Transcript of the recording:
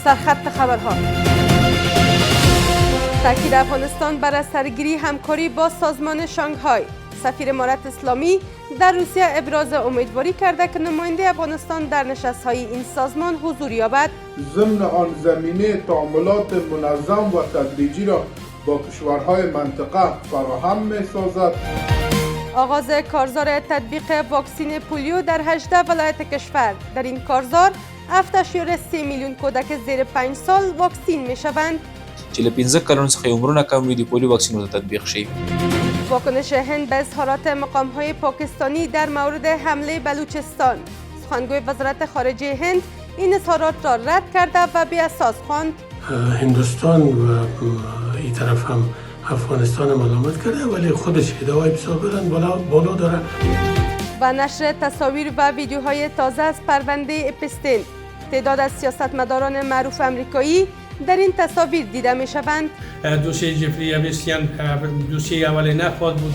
سرخط خبرها. تاکید افغانستان بر سرگیری همکاری با سازمان شانگهای. سفیر امارت اسلامی در روسیه ابراز امیدواری کرده که نماینده افغانستان در نشست‌های این سازمان حضور یابد. ضمن آن زمینه تعاملات منظم و تدریجی را با کشورهای منطقه فراهم می‌سازد. آغاز کارزار تطبیق واکسین پولیو در 18 ولایت کشور. در این کارزار 7.3 میلیون کودک زیر 5 سال واکسین می‌شوند. چې له 15 کلونو څخه عمرونه کم وي د پولیو واکسینونو ته تطبیق شي. واکنش هند به اظهارات مقام‌های پاکستانی در مورد حمله بلوچستان. سخنگوی وزارت خارجه هند این اظهارات را رد کرده و بی اساس خواند. هندوستان و این طرف هم افغانستان ملامت کرده ولی خودش ادعای بسیار بلند بالا داره. و نشر تصاویر و ویدیوهای تازه از پرونده اپستین. تعداد از سیاستمداران معروف آمریکایی در این تصاویر دیده می شوند. دوسیه جفری اپستین دوسیه اول نفاد بود.